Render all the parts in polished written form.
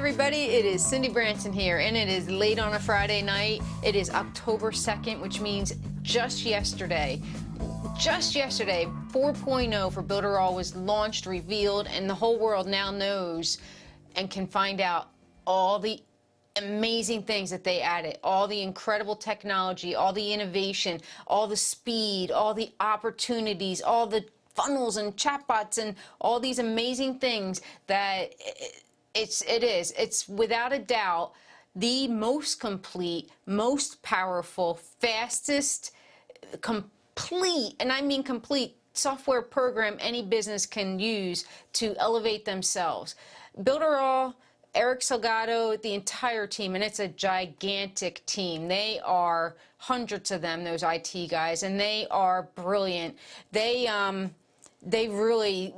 everybody, it is Cindy Branson here, and it is late on a Friday night. It is October 2nd, which means just yesterday, 4.0 for Builderall was launched, revealed, and the whole world now knows and can find out all the amazing things that they added, all the incredible technology, all the innovation, all the speed, all the opportunities, all the funnels and chatbots and all these amazing things that it's without a doubt the most complete, most powerful, fastest, complete, and I mean complete, software program any business can use to elevate themselves. Builderall, Eric Salgado, the entire team, and it's a gigantic team. They are hundreds of them, those IT guys, and they are brilliant. They really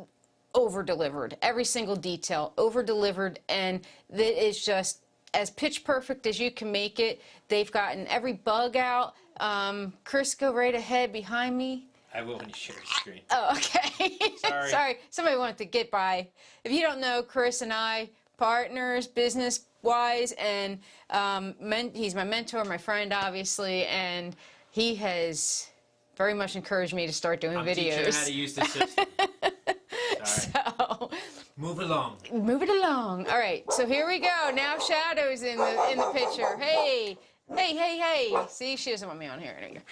over-delivered. Every single detail, over-delivered, and it is just as pitch perfect as you can make it. They've gotten every bug out. Chris, go right ahead behind me. I will when you share your screen. Oh, okay. Sorry. Somebody wanted to get by. If you don't know, Chris and I, partners, business-wise, and he's my mentor, my friend, obviously, and he has very much encouraged me to start doing videos. Teaching you how to use the system. So, move along. Move it along. All right, so here we go. Now Shadow's in the picture. Hey. See, she doesn't want me on here anymore.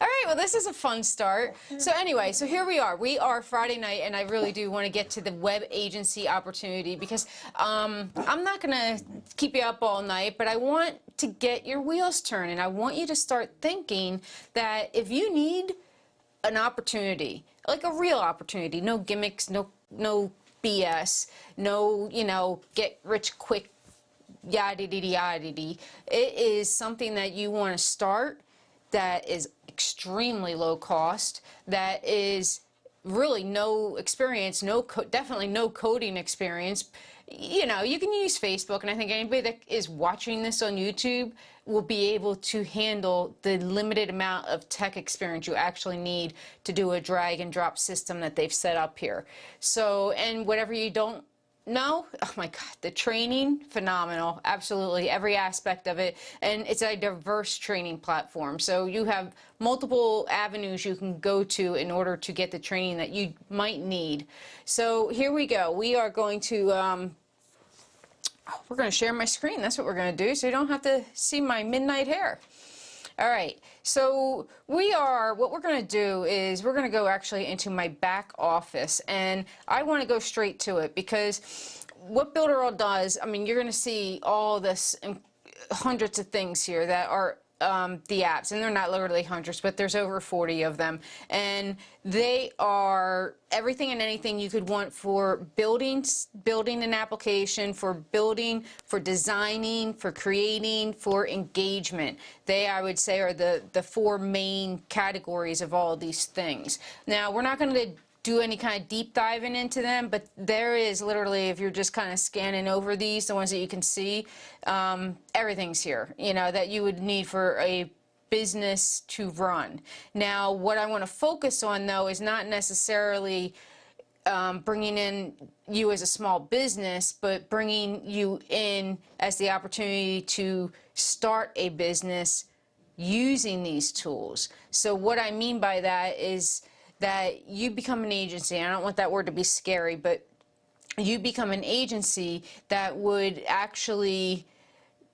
All right, well, this is a fun start. So anyway, so here we are. We are Friday night, and I really do want to get to the web agency opportunity because I'm not going to keep you up all night, but I want to get your wheels turning. I want you to start thinking that if you need an opportunity, like a real opportunity, no gimmicks, no BS, no get rich quick, yada-dee-dee-yada-dee. It is something that you want to start that is extremely low cost, that is really no experience, definitely no coding experience. You know, you can use Facebook, and I think anybody that is watching this on YouTube will be able to handle the limited amount of tech experience you actually need to do a drag and drop system that they've set up here. So, and whatever you don't know, oh my God, the training, phenomenal, absolutely, every aspect of it, and it's a diverse training platform. So you have multiple avenues you can go to in order to get the training that you might need. So here we go. We are going to we're going to share my screen. That's what we're going to do, so you don't have to see my midnight hair. All right, so what we're going to do is we're going to go actually into my back office, and I want to go straight to it because what Builderall does, I mean, you're going to see all this hundreds of things here that are the apps, and they're not literally hundreds, but there's over 40 of them, and they are everything and anything you could want for building an application, for designing, for creating, for engagement. They, I would say, are the four main categories of all these things. Now, we're not going to do any kind of deep diving into them, but there is literally, if you're just kind of scanning over these, the ones that you can see, everything's here, that you would need for a business to run. Now, what I want to focus on, though, is not necessarily bringing in you as a small business, but bringing you in as the opportunity to start a business using these tools. So what I mean by that is that you become an agency. I don't want that word to be scary, but you become an agency that would actually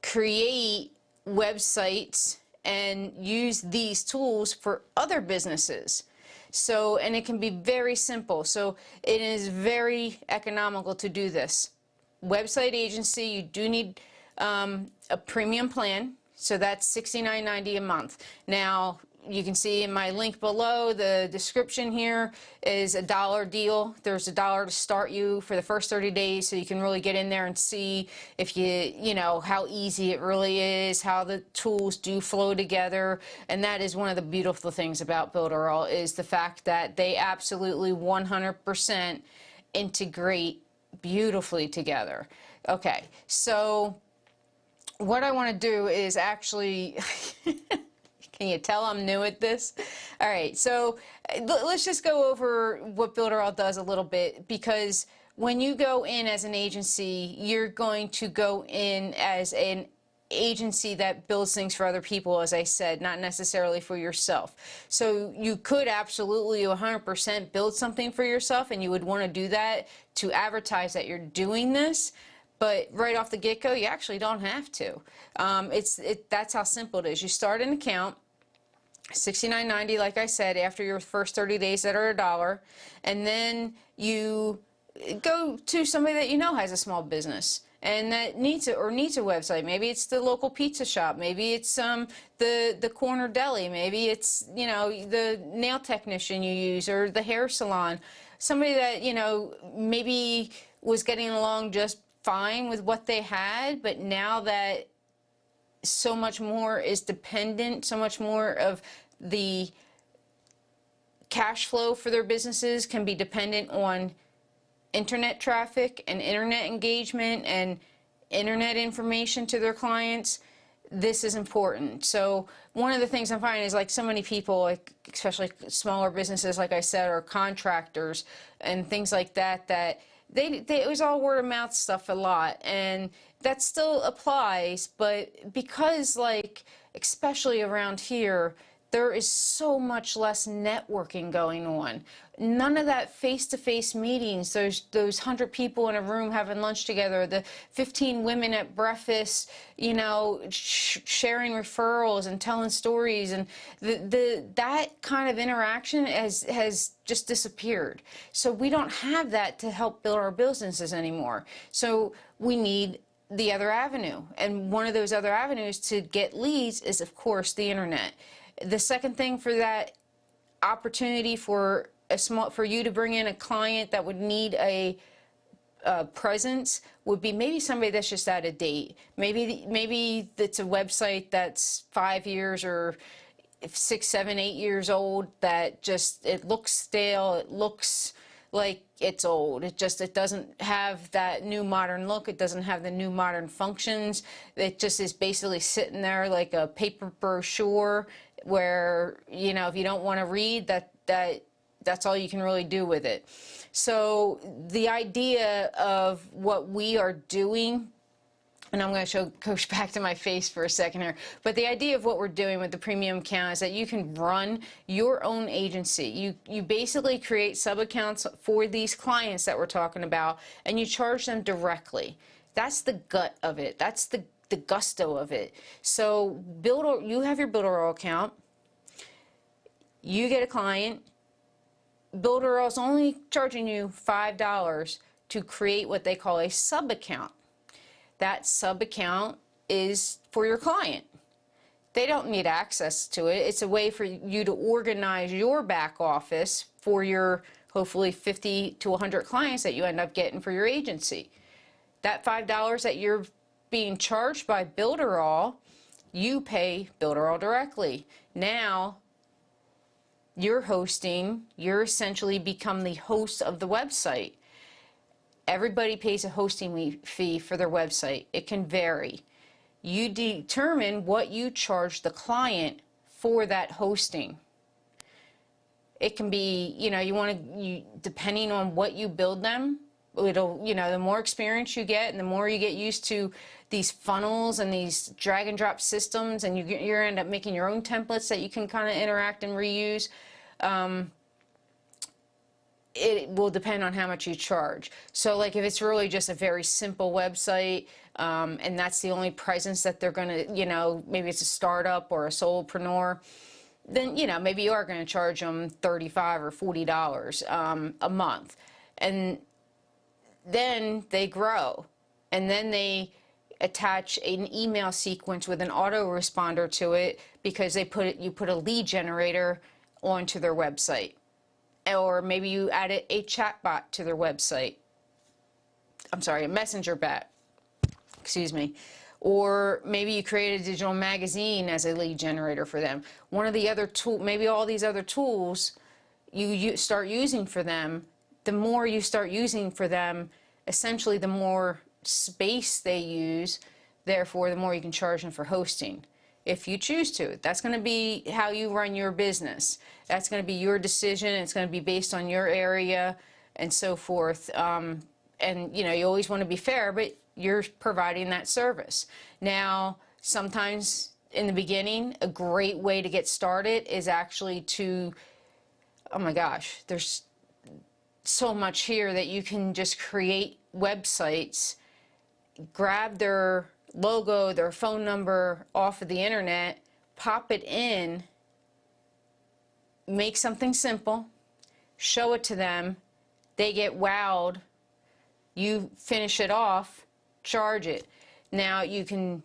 create websites and use these tools for other businesses. So, and it can be very simple. So it is very economical to do this. Website agency, you do need a premium plan. So that's $69.90 a month. Now, you can see in my link below, the description here is a $1 deal. There's $1 to start you for the first 30 days, so you can really get in there and see if you know, how easy it really is, how the tools do flow together. And that is one of the beautiful things about Builderall, is the fact that they absolutely 100% integrate beautifully together. Okay, so what I want to do is actually can you tell I'm new at this? All right, so let's just go over what Builderall does a little bit, because when you go in as an agency, you're going to go in as an agency that builds things for other people, as I said, not necessarily for yourself. So you could absolutely 100% build something for yourself, and you would want to do that to advertise that you're doing this. But right off the get-go, you actually don't have to. That's how simple it is. You start an account, $69.90, like I said, after your first 30 days that are $1, and then you go to somebody that you know has a small business and that needs a website. Maybe it's the local pizza shop, maybe it's the corner deli, maybe it's the nail technician you use, or the hair salon. Somebody that maybe was getting along just fine with what they had, but now that so much more is dependent, so much more of the cash flow for their businesses can be dependent on internet traffic and internet engagement and internet information to their clients. This is important. So one of the things I'm finding is, like, so many people, like especially smaller businesses, like I said, or contractors and things like that, that it was all word of mouth stuff a lot, and that still applies. But because, like, especially around here, there is so much less networking going on. None of that face-to-face meetings, those 100 people in a room having lunch together, the 15 women at breakfast, sharing referrals and telling stories, and that kind of interaction has just disappeared. So we don't have that to help build our businesses anymore. So we need the other avenue. And one of those other avenues to get leads is, of course, the internet. The second thing for that opportunity for you to bring in a client that would need a presence would be maybe somebody that's just out of date. Maybe it's a website that's 5 years or 6, 7, 8 years old, that just, it looks stale, it looks like it's old. It doesn't have that new modern look. It doesn't have the new modern functions. It just is basically sitting there like a paper brochure, where if you don't want to read, that's all you can really do with it. So the idea of what we are doing, and I'm going to coach back to my face for a second here, but the idea of what we're doing with the premium account is that you can run your own agency. You basically create sub-accounts for these clients that we're talking about, and you charge them directly. That's the gut of it. That's the gusto of it. So you have your Builderall account, you get a client. Builderall is only charging you $5 to create what they call a sub-account. That sub-account is for your client. They don't need access to it. It's a way for you to organize your back office for your hopefully 50 to 100 clients that you end up getting for your agency. That $5 that you're being charged by Builderall, you pay Builderall directly. Now, you're essentially become the host of the website. Everybody pays a hosting fee for their website. It can vary. You determine what you charge the client for that hosting. It can be, depending on what you build them, the more experience you get and the more you get used to these funnels and these drag and drop systems, and you end up making your own templates that you can kind of interact and reuse. It will depend on how much you charge. So, like, if it's really just a very simple website, and that's the only presence that they're going to, maybe it's a startup or a solopreneur, then, maybe you are going to charge them $35 or $40 a month. And then they grow, and then they attach an email sequence with an autoresponder to it, because you put a lead generator onto their website. Or maybe you added a chat bot to their website. I'm sorry, a messenger bot. Excuse me. Or maybe you created a digital magazine as a lead generator for them. One of the other tools, maybe all these other tools you start using for them, the more you start using for them, essentially the more space they use, therefore the more you can charge them for hosting. If you choose to. That's going to be how you run your business. That's going to be your decision. It's going to be based on your area and so forth. and you know, you always want to be fair, but you're providing that service. Now, sometimes in the beginning, a great way to get started is actually to, oh my gosh, there's so much here that you can just create websites, grab their logo, their phone number off of the internet, pop it in, make something simple, show it to them, they get wowed, you finish it off, charge it. Now you can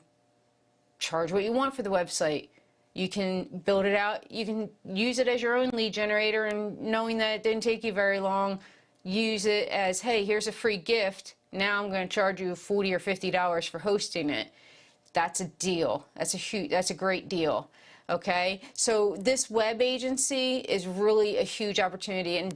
charge what you want for the website. You can build it out. You can use it as your own lead generator, and knowing that it didn't take you very long, use it as, hey, here's a free gift. Now I'm going to charge you $40 or $50 for hosting it. That's a deal. That's a great deal. Okay. So this web agency is really a huge opportunity, and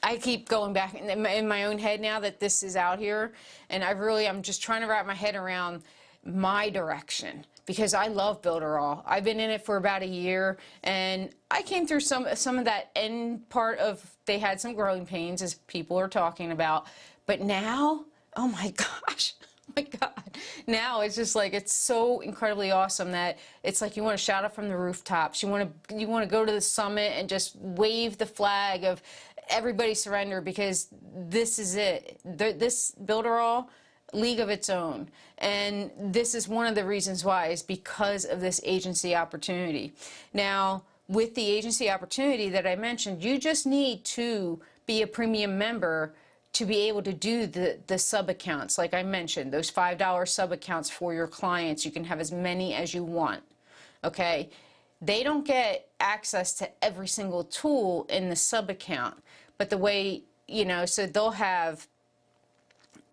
I keep going back in my own head now that this is out here, and I'm just trying to wrap my head around my direction, because I love Builderall. I've been in it for about a year, and I came through some of that end part of, they had some growing pains, as people are talking about, but now, oh my gosh, oh my God. Now it's just like, it's so incredibly awesome that it's like you want to shout it from the rooftops. You want to go to the summit and just wave the flag of everybody surrender, because this is it. This Builderall, league of its own. And this is one of the reasons why, is because of this agency opportunity. Now, with the agency opportunity that I mentioned, you just need to be a premium member to be able to do the sub accounts. Like I mentioned, those $5 sub accounts for your clients. You can have as many as you want. Okay. They don't get access to every single tool in the sub account, but the way, you know, so they'll have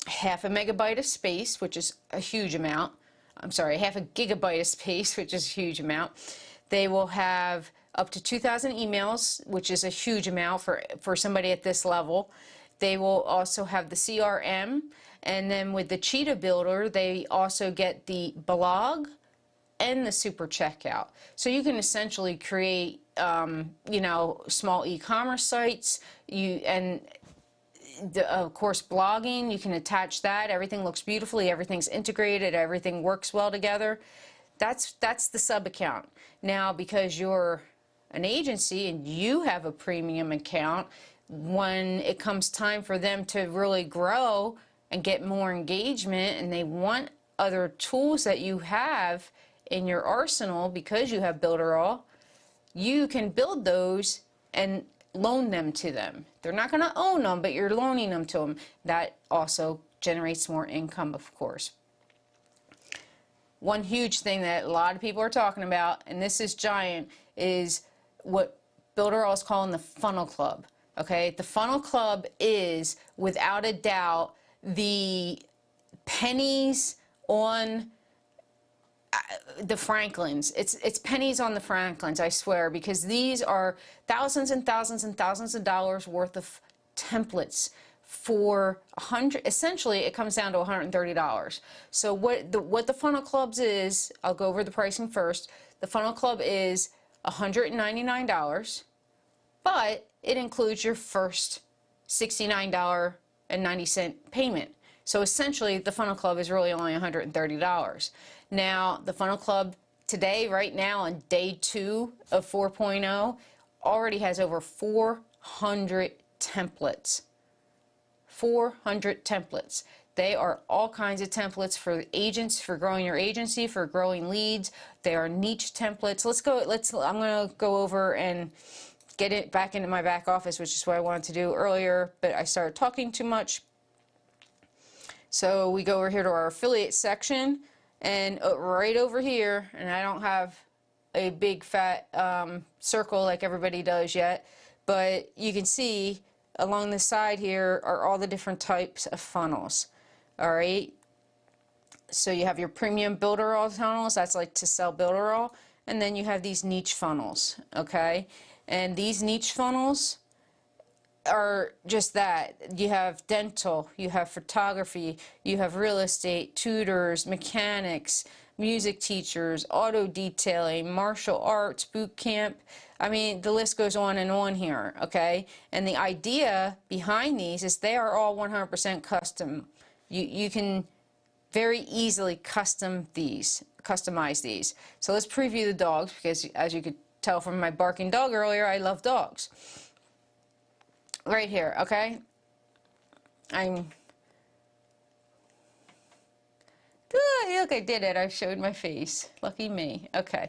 half a megabyte of space, which is a huge amount. I'm sorry, half a gigabyte of space, which is a huge amount. They will have up to 2,000 emails, which is a huge amount for somebody at this level. They will also have the CRM, and then with the Cheetah Builder, they also get the blog and the super checkout. So you can essentially create, you know, small e-commerce sites. Of course, blogging, you can attach that. Everything looks beautifully. Everything's integrated. Everything works well together. That's the sub account. Now, because you're an agency and you have a premium account, when it comes time for them to really grow and get more engagement, and they want other tools that you have in your arsenal because you have Builderall, you can build those and loan them to them. They're not going to own them, but you're loaning them to them. That also generates more income, of course. One huge thing that a lot of people are talking about, and this is giant, is what Builderall is calling the Funnel Club. Okay, the Funnel Club is, without a doubt, the pennies on the Franklins. It's pennies on the Franklins, I swear, because these are thousands and thousands and thousands of dollars worth of templates for essentially it comes down to $130. So what the Funnel Clubs is, I'll go over the pricing first. The Funnel Club is $199, but it includes your first $69.90 payment. So essentially, the Funnel Club is really only $130. Now, the Funnel Club today, right now, on day 2 of 4.0, already has over 400 templates. 400 templates. They are all kinds of templates for agents, for growing your agency, for growing leads. They are niche templates. I'm going to go over and get it back into my back office, which is what I wanted to do earlier, but I started talking too much. So we go over here to our affiliate section, and right over here, and I don't have a big fat circle like everybody does yet, but you can see along the side here are all the different types of funnels. All right. So you have your premium Builderall funnels, that's like to sell Builderall, and then you have these niche funnels. Okay. And these niche funnels are just that. You have dental, you have photography, you have real estate, tutors, mechanics, music teachers, auto detailing, martial arts, boot camp. I mean, the list goes on and on here, okay? And the idea behind these is they are all 100% custom. You can very easily customize these. So let's preview the dogs, because as you could tell from my barking dog earlier, I love dogs. Right here, okay? Look, I did it. I showed my face. Lucky me. Okay.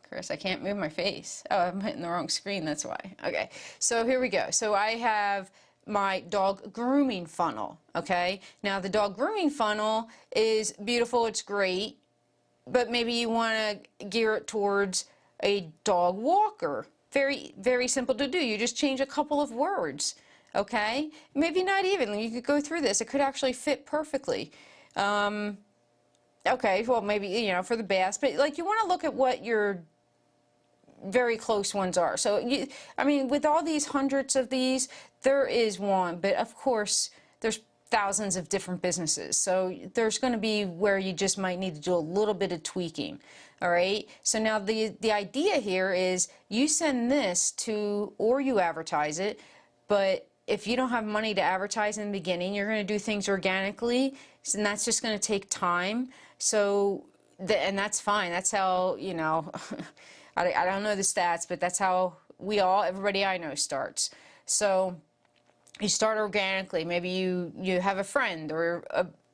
Chris, I can't move my face. Oh, I'm hitting the wrong screen, that's why. Okay, so here we go. So I have my dog grooming funnel, okay? Now the dog grooming funnel is beautiful, it's great, but maybe you want to gear it towards a dog walker. Very, very simple to do. You just change a couple of words, okay? Maybe not even. You could go through this. It could actually fit perfectly. Okay, well, maybe, you know, for the bass, but like you want to look at what your very close ones are. So, I mean, with all these hundreds of these, there is one, but of course, there's thousands of different businesses. So there's going to be where you just might need to do a little bit of tweaking. All right. So now the idea here is you send this to, or you advertise it, but if you don't have money to advertise in the beginning, you're going to do things organically, and that's just going to take time. So, and that's fine. That's how, you know, I don't know the stats, but that's how everybody I know starts. So you start organically. Maybe you have a friend or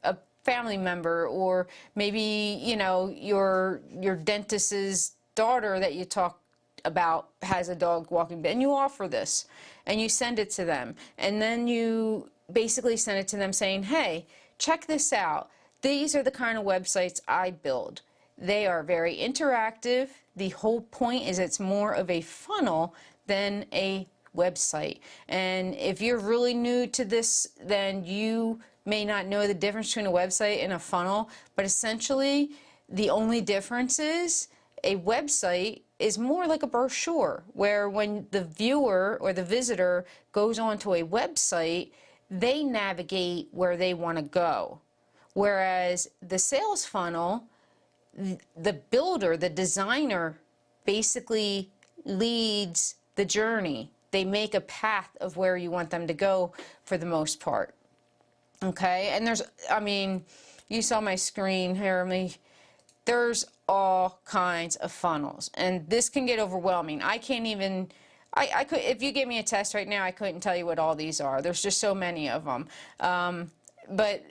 a family member, or maybe, you know, your dentist's daughter that you talk about has a dog walking, and you offer this and you send it to them, and then you basically send it to them saying, hey, check this out. These are the kind of websites I build. They are very interactive. The whole point is it's more of a funnel than a website. And if you're really new to this, then you may not know the difference between a website and a funnel, but essentially the only difference is a website is more like a brochure, where when the viewer or the visitor goes onto a website, they navigate where they want to go. Whereas the sales funnel, the builder, the designer, basically leads the journey. They make a path of where you want them to go for the most part. Okay, and there's, I mean, you saw my screen here, there's all kinds of funnels, and this can get overwhelming. I can't even, I could, if you gave me a test right now, I couldn't tell you what all these are. There's just so many of them. But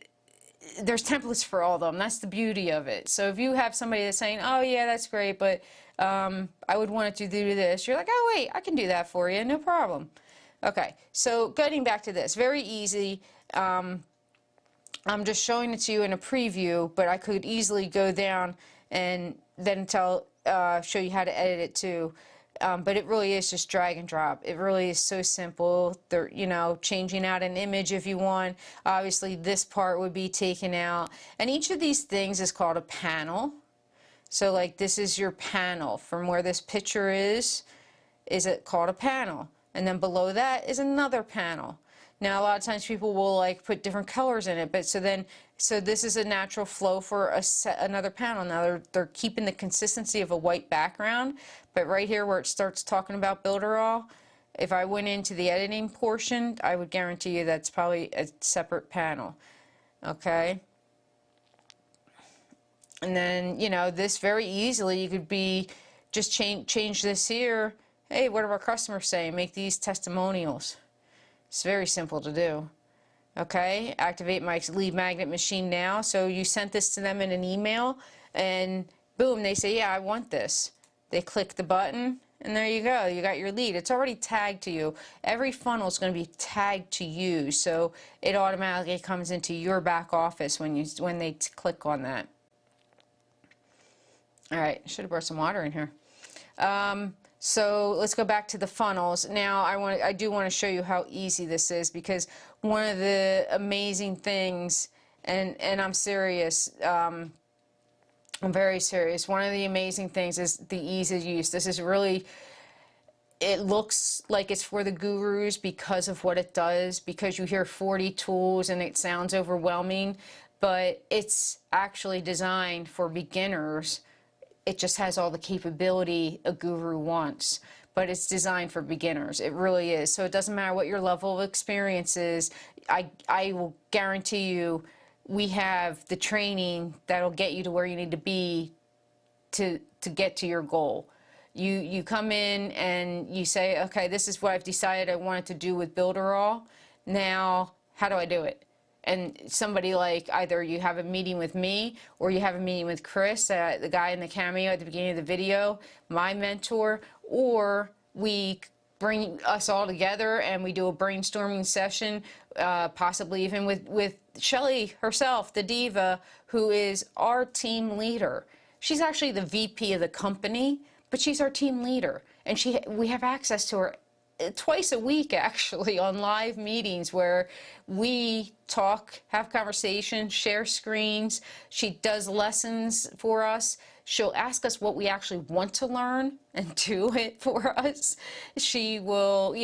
there's templates for all of them. That's the beauty of it. So if you have somebody that's saying, oh yeah, that's great, but I would want it to do this, you're like, oh wait, I can do that for you, no problem. Okay, so getting back to this, very easy. I'm just showing it to you in a preview, but I could easily go down and then show you how to edit it too. But it really is just drag and drop. It really is so simple. They're, you know, changing out an image if you want. Obviously, this part would be taken out. And each of these things is called a panel. So like this is your panel. From where this picture is it called a panel. And then below that is another panel. Now, a lot of times people will like put different colors in it, but so this is a natural flow for another panel. Now they're keeping the consistency of a white background, but right here where it starts talking about Builderall, if I went into the editing portion, I would guarantee you that's probably a separate panel. Okay. And then, you know, this very easily, you could be just change this here. Hey, what are our customers saying? Make these testimonials. It's very simple to do. Okay, activate my lead magnet machine now. So you sent this to them in an email, and boom, they say, yeah, I want this. They click the button, and there you go. You got your lead. It's already tagged to you. Every funnel is going to be tagged to you, so it automatically comes into your back office when they click on that. All right, should have brought some water in here. So let's go back to the funnels. Now I do want to show you how easy this is, because one of the amazing things, and I'm serious, I'm very serious, one of the amazing things is the ease of use. This is really, it looks like it's for the gurus because of what it does, because you hear 40 tools and it sounds overwhelming, but it's actually designed for beginners it just has all the capability a guru wants. But it's designed for beginners. It really is. So it doesn't matter what your level of experience is. I will guarantee you, we have the training that'll get you to where you need to be to get to your goal. You come in and you say, okay, this is what I've decided I wanted to do with Builderall. Now, how do I do it? And somebody like, either you have a meeting with me or you have a meeting with Chris, the guy in the cameo at the beginning of the video, my mentor, or we bring us all together and we do a brainstorming session, possibly even with Shelly herself, the diva, who is our team leader. She's actually the VP of the company, but she's our team leader. And we have access to her twice a week, actually, on live meetings where we talk, have conversations, share screens. She does lessons for us. She'll ask us what we actually want to learn and do it for us. She will,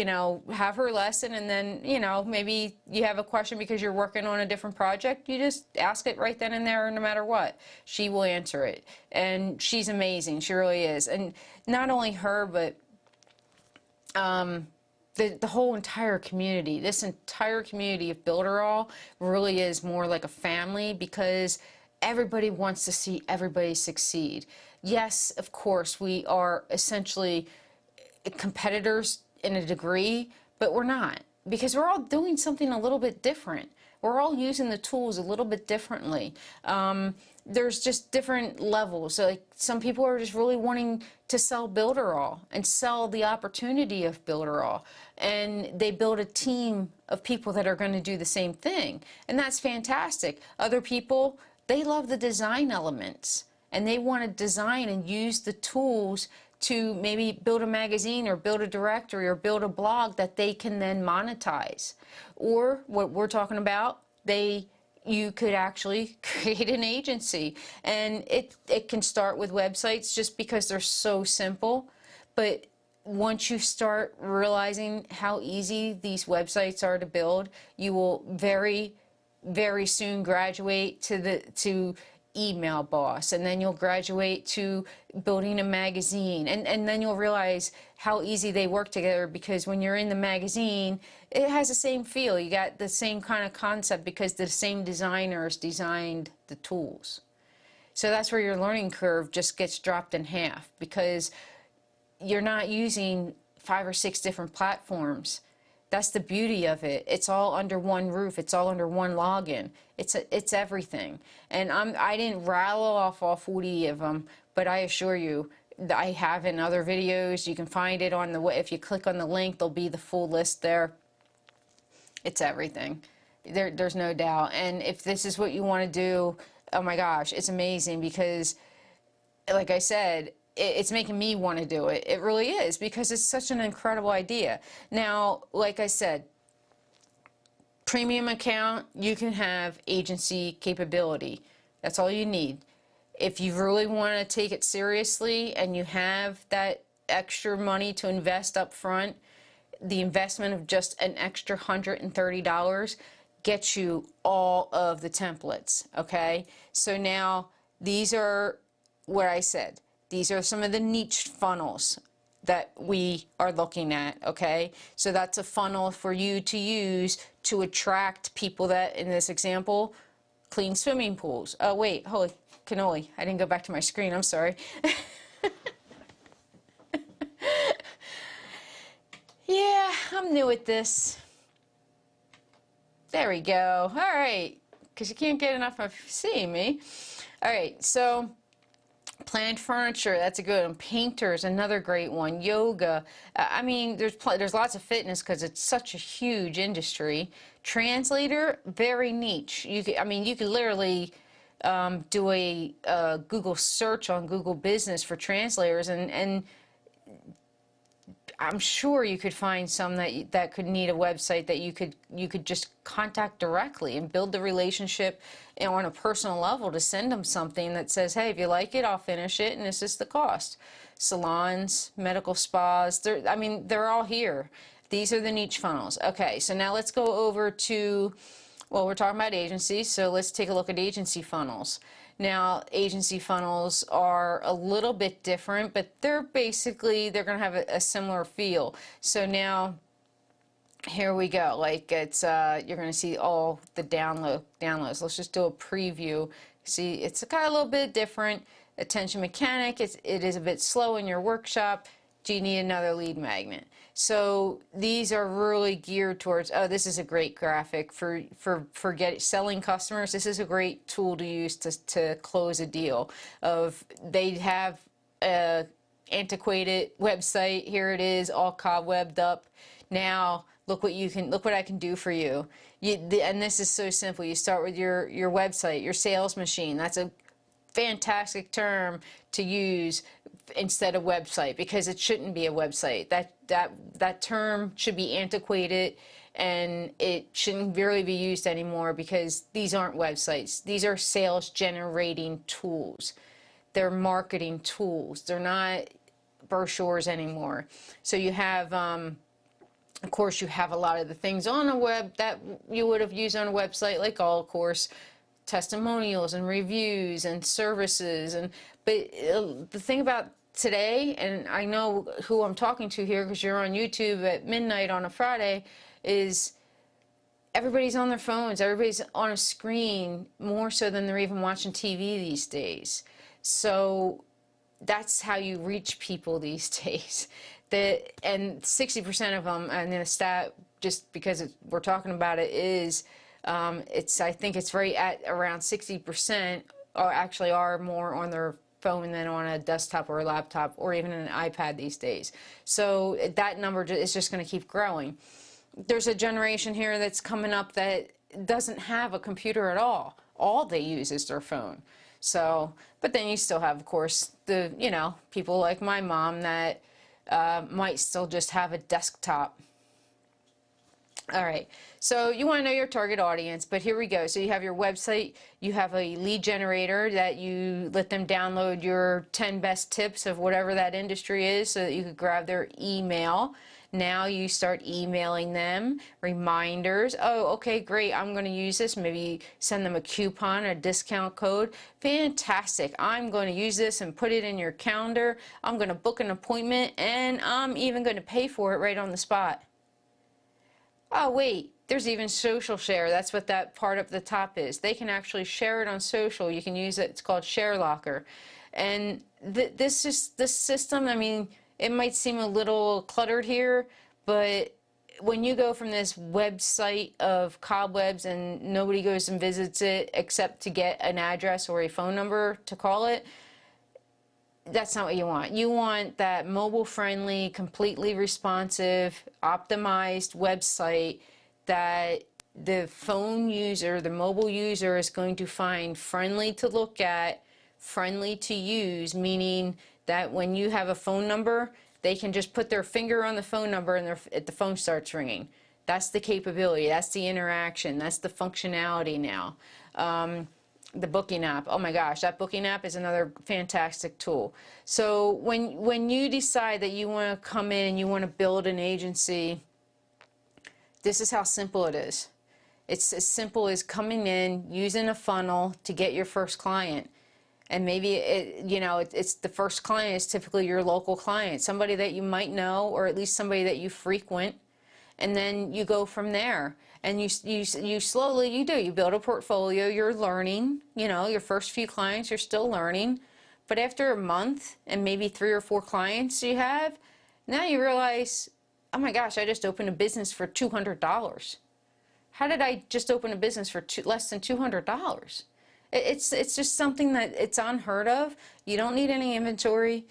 have her lesson, and then, maybe you have a question because you're working on a different project. You just ask it right then and there, no matter what. She will answer it. And she's amazing. She really is. And not only her, but the whole entire community, this entire community of Builderall really is more like a family, because everybody wants to see everybody succeed. Yes, of course, we are essentially competitors in a degree, but we're not, because we're all doing something a little bit different. We're all using the tools a little bit differently. There's just different levels. So, like, some people are just really wanting to sell Builderall and sell the opportunity of Builderall, and they build a team of people that are going to do the same thing, and that's fantastic. Other people, they love the design elements, and they want to design and use the tools to maybe build a magazine or build a directory or build a blog that they can then monetize. Or what we're talking about, you could actually create an agency, and it can start with websites just because they're so simple. But once you start realizing how easy these websites are to build, you will very, very soon graduate to email boss, and then you'll graduate to building a magazine, and then you'll realize how easy they work together, because when you're in the magazine, it has the same feel. You got the same kind of concept because the same designers designed the tools. So that's where your learning curve just gets dropped in half, because you're not using 5 or 6 different platforms. That's the beauty of it. It's all under one roof. It's all under one login. It's everything. And I didn't rattle off all 40 of them, but I assure you, I have in other videos. You can find it on if you click on the link, there'll be the full list there. It's everything. There's no doubt. And if this is what you want to do, oh my gosh, it's amazing, because, like I said, it's making me want to do it. It really is, because it's such an incredible idea. Now, like I said, premium account, you can have agency capability. That's all you need. If you really want to take it seriously and you have that extra money to invest up front, the investment of just an extra $130 gets you all of the templates, okay? So now, these are what I said. These are some of the niche funnels that we are looking at, okay? So that's a funnel for you to use to attract people that, in this example, clean swimming pools. Oh, wait, holy cannoli. I didn't go back to my screen, I'm sorry. Yeah, I'm new at this. There we go. All right, because you can't get enough of seeing me. All right, so planned furniture, that's a good one. Painters, another great one. Yoga. I mean, there's lots of fitness because it's such a huge industry. Translator, very niche. You could literally do a Google search on Google Business for translators, and I'm sure you could find some that could need a website that you could just contact directly and build the relationship on a personal level to send them something that says, hey, if you like it, I'll finish it, and this is the cost. Salons, medical spas, they're all here. These are the niche funnels. Okay, so now let's go over to, well, we're talking about agencies, so let's take a look at agency funnels. Now, agency funnels are a little bit different, but they're going to have a similar feel. So now, here we go. Like it's, you're going to see all the downloads. Let's just do a preview. See, it's got a little bit different. Attention mechanic, it is a bit slow in your workshop. Do you need another lead magnet? So these are really geared towards, oh, this is a great graphic for selling customers. This is a great tool to use to close a deal. They have a antiquated website. Here it is, all cobwebbed up. Now look what I can do for you. And this is so simple. You start with your website, your sales machine. That's a fantastic term to use instead of website, because it shouldn't be a website. That term should be antiquated, and it shouldn't really be used anymore, because these aren't websites. These are sales generating tools. They're marketing tools. They're not brochures anymore. So you have of course, you have a lot of the things on a web that you would have used on a website, like all, of course, testimonials and reviews and services. But the thing about today, and I know who I'm talking to here because you're on YouTube at midnight on a Friday, is everybody's on their phones. Everybody's on a screen more so than they're even watching TV these days. So that's how you reach people these days. And 60% of them, and the stat, just because we're talking about it, is I think it's right at around 60% are more on their phone than on a desktop or a laptop or even an iPad these days. So that number is just going to keep growing. There's a generation here that's coming up that doesn't have a computer at all. All they use is their phone. So, but then you still have, of course, people like my mom that might still just have a desktop. All right, so you want to know your target audience, but here we go. So you have your website, you have a lead generator that you let them download your 10 best tips of whatever that industry is so that you could grab their email. Now you start emailing them reminders. Oh, okay, great, I'm going to use this. Maybe send them a coupon, a discount code. Fantastic, I'm going to use this and put it in your calendar. I'm going to book an appointment, and I'm even going to pay for it right on the spot. Oh wait, there's even social share. That's what that part up the top is. They can actually share it on social. You can use it. It's called Share Locker. And this system, I mean, it might seem a little cluttered here, but when you go from this website of cobwebs and nobody goes and visits it except to get an address or a phone number to call it, that's not what you want. You want that mobile-friendly, completely responsive, optimized website that the phone user, the mobile user, is going to find friendly to look at, friendly to use, meaning that when you have a phone number, they can just put their finger on the phone number and the phone starts ringing. That's the capability. That's the interaction. That's the functionality now. The booking app, oh my gosh, that booking app is another fantastic tool. So when you decide that you want to come in and you want to build an agency, this is how simple it is. It's as simple as coming in, using a funnel to get your first client. And maybe it's the first client is typically your local client, somebody that you might know, or at least somebody that you frequent. And then you go from there. And you slowly, you build a portfolio, you're learning, your first few clients, you're still learning. But after a month and maybe 3 or 4 clients you have, now you realize, oh my gosh, I just opened a business for $200. How did I just open a business for less than $200? It's just something that it's unheard of. You don't need any inventory.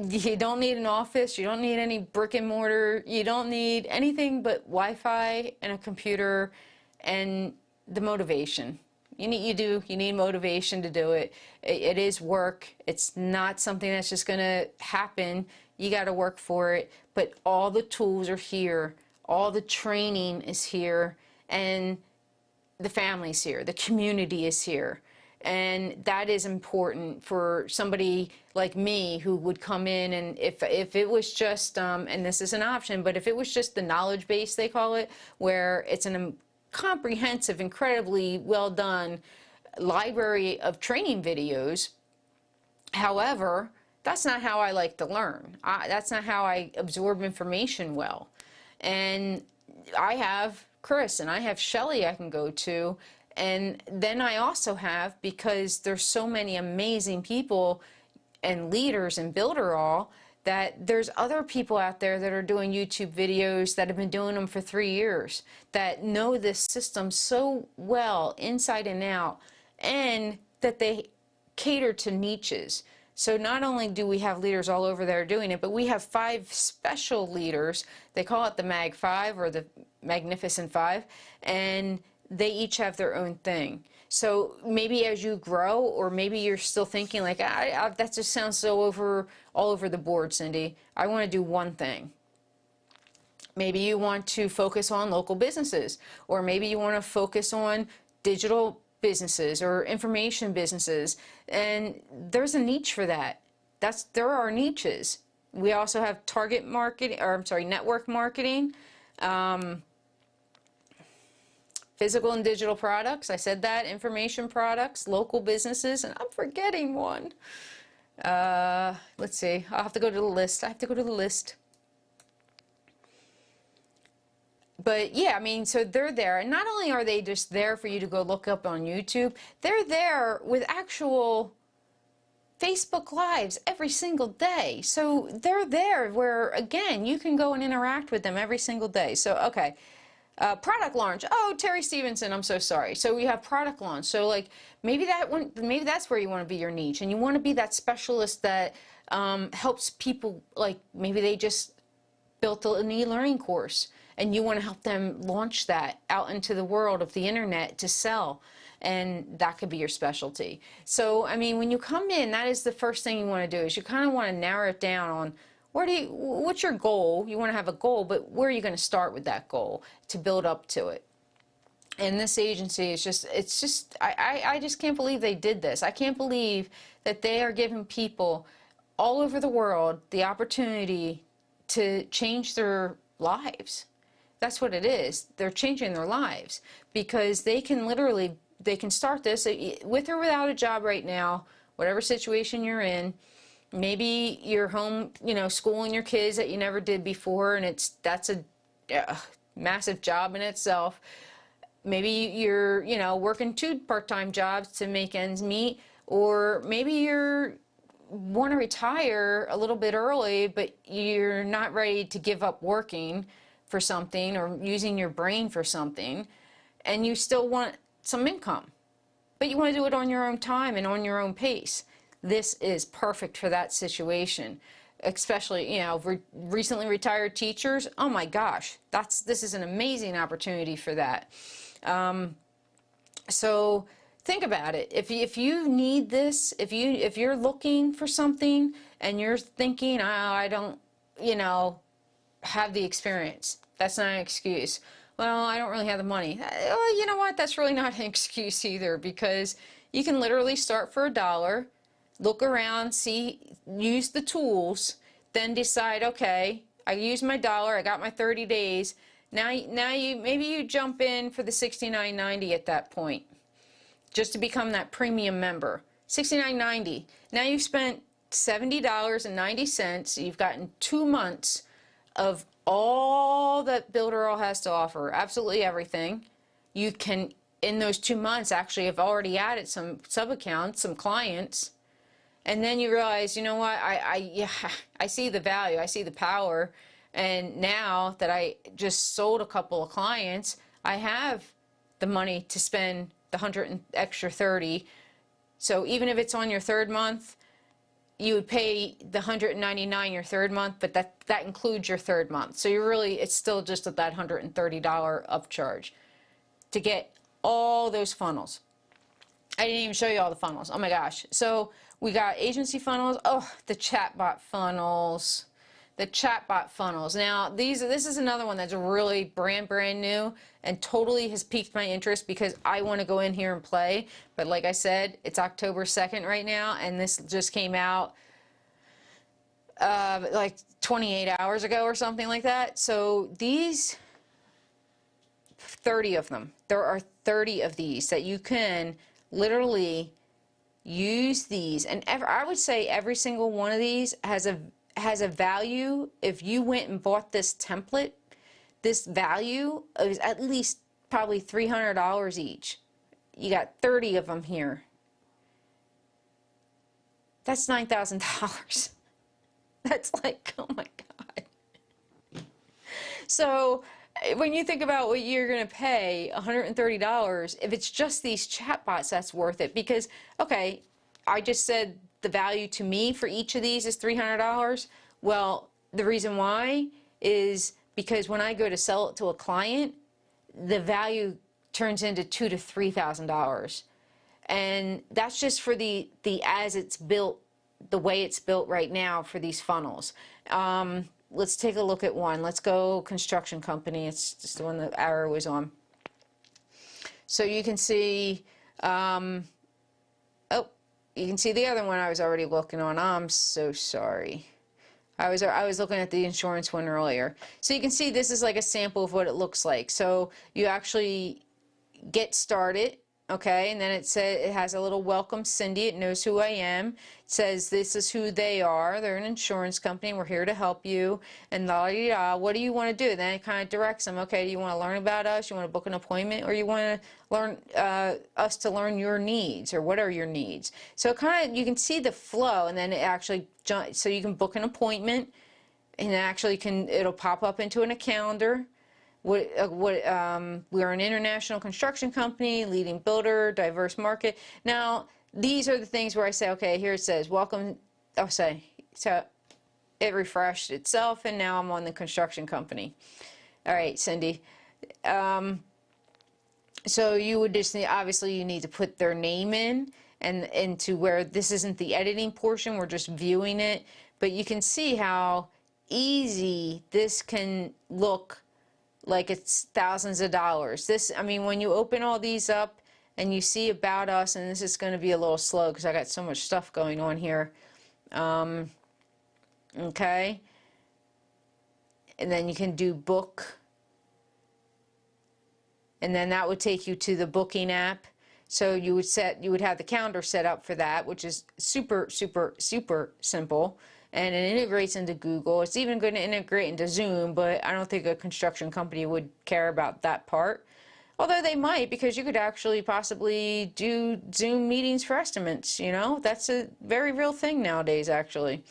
You don't need an office. You don't need any brick and mortar. You don't need anything but Wi-Fi and a computer and the motivation. You need motivation to do it. It is work. It's not something that's just going to happen. You got to work for it. But all the tools are here. All the training is here. And the family's here. The community is here. And that is important for somebody like me who would come in, and if it was just, and this is an option, but if it was just the knowledge base, they call it, where it's a comprehensive, incredibly well done library of training videos. However, that's not how I like to learn. That's not how I absorb information well. And I have Chris and I have Shelly I can go to. And then I also have, because there's so many amazing people and leaders in Builderall, that there's other people out there that are doing YouTube videos that have been doing them for 3 years, that know this system so well inside and out, and that they cater to niches. So not only do we have leaders all over that are doing it, but we have 5 special leaders. They call it the Mag 5 or the Magnificent 5, and they each have their own thing. So maybe as you grow, or maybe you're still thinking like, that just sounds so all over the board, Cindy. I want to do one thing. Maybe you want to focus on local businesses, or maybe you want to focus on digital businesses or information businesses, and there's a niche for that. There are niches. We also have target marketing, or I'm sorry, network marketing, physical and digital products. I said that. Information products, local businesses, and I'm forgetting one. Let's see. I'll have to go to the list. I have to go to the list. But yeah, I mean, so they're there. And not only are they just there for you to go look up on YouTube, they're there with actual Facebook Lives every single day. So they're there where, again, you can go and interact with them every single day. So, okay. Product launch. Oh, Terry Stevenson, I'm so sorry. So we have product launch. So like maybe that's where you want to be your niche, and you want to be that specialist that helps people. Like maybe they just built an e-learning course, and you want to help them launch that out into the world of the internet to sell, and that could be your specialty. So I mean, when you come in, that is the first thing you want to do, is you kind of want to narrow it down on what's your goal. You want to have a goal, but where are you going to start with that goal to build up to it? And this agency is just, I just can't believe they did this. I can't believe that they are giving people all over the world the opportunity to change their lives. That's what it is. They're changing their lives, because they can start this with or without a job right now, whatever situation you're in. Maybe you're home, schooling your kids that you never did before, and that's a massive job in itself. Maybe you're, working 2 part-time jobs to make ends meet, or maybe you want to retire a little bit early, but you're not ready to give up working for something or using your brain for something, and you still want some income, but you want to do it on your own time and on your own pace. This is perfect for that situation, especially, recently retired teachers. Oh my gosh, this is an amazing opportunity for that. So think about it. If you need this, if you're looking for something and you're thinking, oh, I don't, have the experience, that's not an excuse. Well, I don't really have the money. Well, you know what? That's really not an excuse either, because you can literally start for $1. Look around, use the tools, then decide, okay, I used my $1, I got my 30 days. Now maybe you jump in for the $69.90 at that point, just to become that premium member. $69.90. Now you've spent $70.90. You've gotten 2 months of all that Builderall has to offer, absolutely everything. You can, in those 2 months, actually have already added some sub-accounts, some clients. And then you realize, you know what, I see the value, I see the power, and now that I just sold a couple of clients, I have the money to spend the 100 and extra 30. So even if it's on your 3rd month, you would pay the $199 your 3rd month, but that includes your 3rd month. So it's still just at that $130 upcharge to get all those funnels. I didn't even show you all the funnels. Oh my gosh. So we got agency funnels. Oh, the chatbot funnels. The chatbot funnels. Now, this is another one that's really brand new and totally has piqued my interest, because I want to go in here and play. But like I said, it's October 2nd right now, and this just came out like 28 hours ago or something like that. So these 30 of them. There are 30 of these that you can literally use these, and I would say every single one of these has a value. If you went and bought this template, this value is at least probably $300 each. You got 30 of them here. That's $9,000. That's like, oh my God. So when you think about what you're going to pay, $130, if it's just these chatbots, that's worth it. Because, okay, I just said the value to me for each of these is $300. Well, the reason why is because when I go to sell it to a client, the value turns into $2,000 to $3,000. And that's just for the as it's built, the way it's built right now for these funnels. Let's take a look at one. Let's go construction company. It's just the one the arrow was on. So you can see, oh, you can see the other one I was already looking on. I'm so sorry. I was looking at the insurance one earlier. So you can see this is like a sample of what it looks like. So you actually get started, okay, and then it says it has a little welcome Cindy. It knows who I am. It says this is who they are. They're an insurance company. We're here to help you. And la di da. What do you want to do? Then it kind of directs them. Okay, do you want to learn about us? You want to book an appointment, or you want to learn us to learn your needs, or what are your needs? So kind of you can see the flow, and then it actually so you can book an appointment, and it actually it'll pop up into a calendar. We're an international construction company, leading builder, diverse market. Now, these are the things where I say, okay, here it says, welcome, so it refreshed itself, and now I'm on the construction company. All right, Cindy. So you would just need, obviously you need to put their name in, and into where this isn't the editing portion, we're just viewing it. But you can see how easy this can look, like it's thousands of dollars. This, I mean, when you open all these up and you see about us, and this is going to be a little slow because I got so much stuff going on here. Okay. And then you can do book. And then that would take you to the booking app. So you would have the calendar set up for that, which is super, super, super simple. And it integrates into Google. It's even going to integrate into Zoom, but I don't think a construction company would care about that part. Although they might, because you could actually possibly do Zoom meetings for estimates, you know? That's a very real thing nowadays, actually.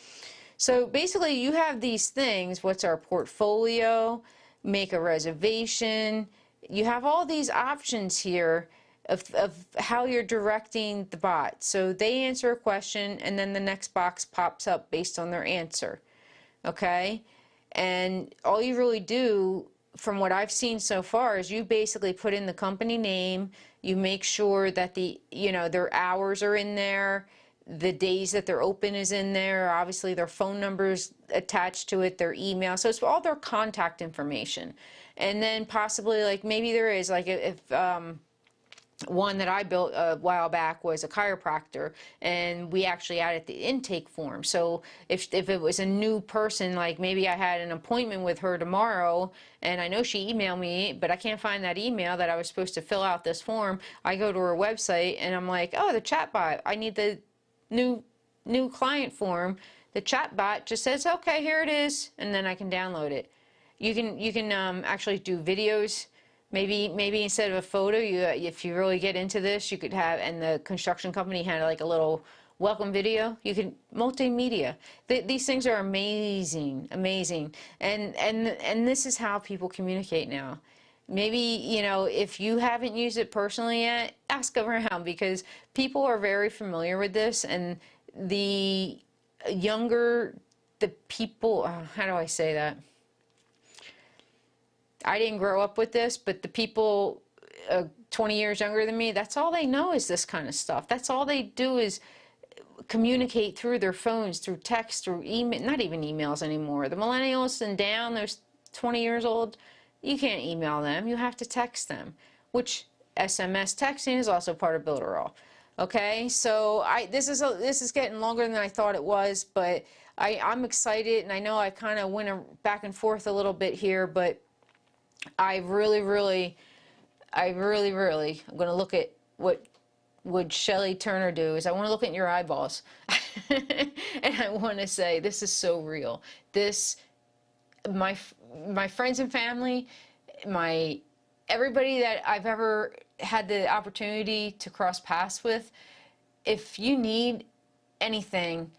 So basically, you have these things. What's our portfolio? Make a reservation. You have all these options here of how you're directing the bot. So they answer a question, and then the next box pops up based on their answer. Okay? And all you really do, from what I've seen so far, is you basically put in the company name, you make sure that their hours are in there, the days that they're open is in there, obviously their phone numbers attached to it, their email, so it's all their contact information. And then possibly, like, maybe there is, like, if one that I built a while back was a chiropractor, and we actually added the intake form. So if it was a new person, like maybe I had an appointment with her tomorrow, and I know she emailed me, but I can't find that email that I was supposed to fill out this form. I go to her website, and I'm like, oh, the chatbot, I need the new client form. The chatbot just says, okay, here it is, and then I can download it. You can actually do videos. Maybe instead of a photo, if you really get into this, you could have, and the construction company had like a little welcome video. You can multimedia. These things are amazing, amazing, and this is how people communicate now. Maybe, if you haven't used it personally yet, ask around, because people are very familiar with this, and the younger the people, how do I say that? I didn't grow up with this, but the people 20 years younger than me, that's all they know is this kind of stuff. That's all they do is communicate through their phones, through text, through email, not even emails anymore. The millennials and down, those 20 years old, you can't email them. You have to text them, which SMS texting is also part of Builderall. Okay, so this is getting longer than I thought it was, but I'm excited, and I know I kind of went back and forth a little bit here, but I'm going to look at what would Shelley Turner do is I want to look at your eyeballs and I want to say, this is so real. This, my friends and family, everybody that I've ever had the opportunity to cross paths with, if you need anything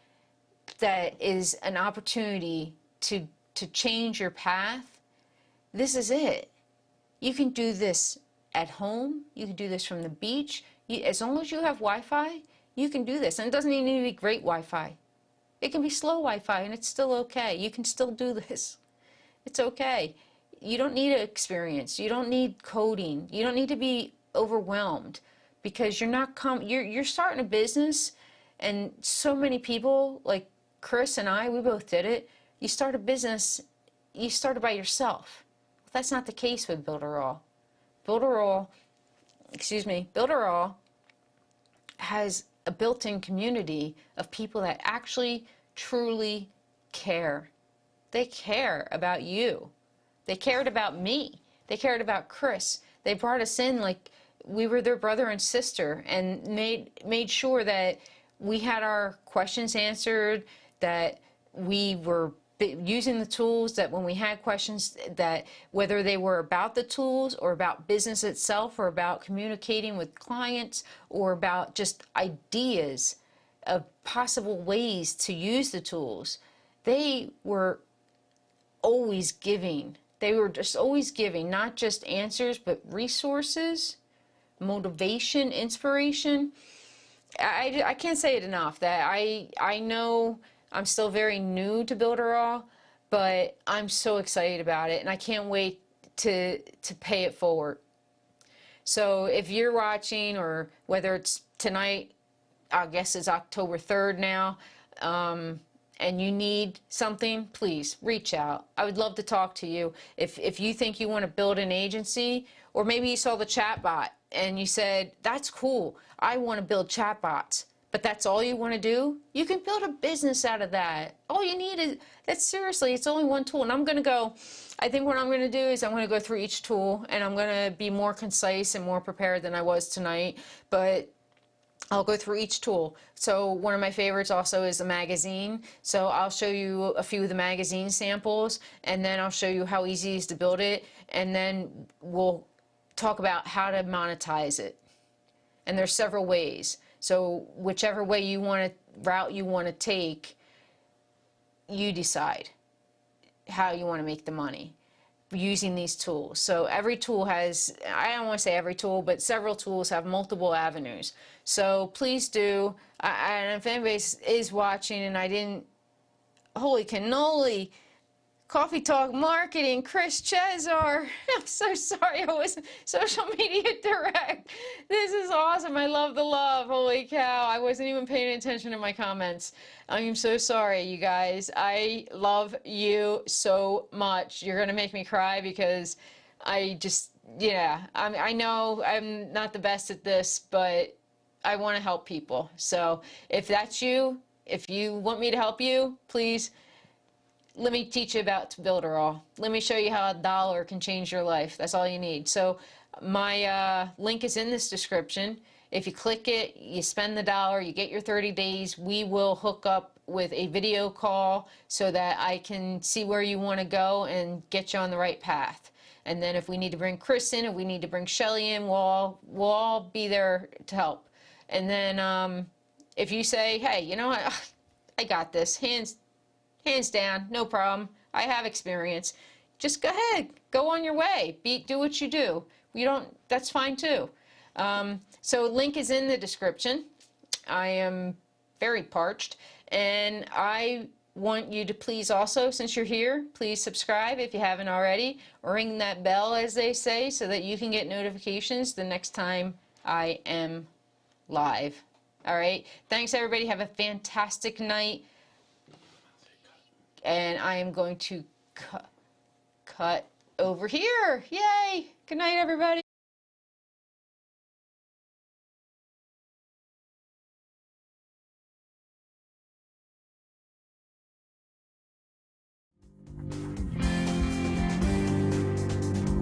that is an opportunity to change your path, this is it. You can do this at home. You can do this from the beach. As long as you have Wi-Fi, you can do this. And it doesn't even need to be great Wi-Fi. It can be slow Wi-Fi and it's still okay. You can still do this. It's okay. You don't need experience. You don't need coding. You don't need to be overwhelmed because you're starting a business, and so many people like Chris and I, we both did it. You start a business, you start it by yourself. Well, that's not the case with Builderall. Builderall has a built-in community of people that actually truly care. They care about you. They cared about me. They cared about Chris. They brought us in like we were their brother and sister, and made sure that we had our questions answered, that we were using the tools, that when we had questions, that whether they were about the tools or about business itself or about communicating with clients or about just ideas of possible ways to use the tools, they were always giving. They were just always giving, not just answers, but resources, motivation, inspiration. I can't say it enough that I know I'm still very new to Builderall, but I'm so excited about it, and I can't wait to pay it forward. So if you're watching, or whether it's tonight, I guess it's October 3rd now, and you need something, please reach out. I would love to talk to you. If you think you want to build an agency, or maybe you saw the chatbot and you said, that's cool, I want to build chatbots, but that's all you want to do, you can build a business out of that. All you need is, that's seriously, it's only one tool. And I think what I'm going to do is I'm going to go through each tool, and I'm going to be more concise and more prepared than I was tonight, but I'll go through each tool. So one of my favorites also is a magazine. So I'll show you a few of the magazine samples, and then I'll show you how easy it is to build it, and then we'll talk about how to monetize it. And there's several ways. So whichever way route you want to take, you decide how you want to make the money using these tools. So every tool has, I don't want to say every tool, but several tools have multiple avenues. So please do, and if anybody is watching and I didn't, holy cannoli, Coffee Talk Marketing, Chris Chezar. I'm so sorry I wasn't social media direct. This is awesome. I love the love. Holy cow. I wasn't even paying attention to my comments. I am so sorry, you guys. I love you so much. You're going to make me cry because I just, yeah, I know I'm not the best at this, but I want to help people. So if that's you, if you want me to help you, please let me teach you about Builderall. Let me show you how $1 can change your life. That's all you need. So my link is in this description. If you click it, you spend the $1, you get your 30 days. We will hook up with a video call so that I can see where you want to go and get you on the right path. And then if we need to bring Chris in, if we need to bring Shelley in, we'll all be there to help. And then if you say, hey, you know what, I got this, hands down, no problem, I have experience, just go ahead, go on your way, do what you do. You don't, that's fine too. So link is in the description. I am very parched, and I want you to please also, since you're here, please subscribe if you haven't already, ring that bell as they say, so that you can get notifications the next time I am live. All right, thanks everybody, have a fantastic night. And I am going to cut over here. Yay! Good night, everybody.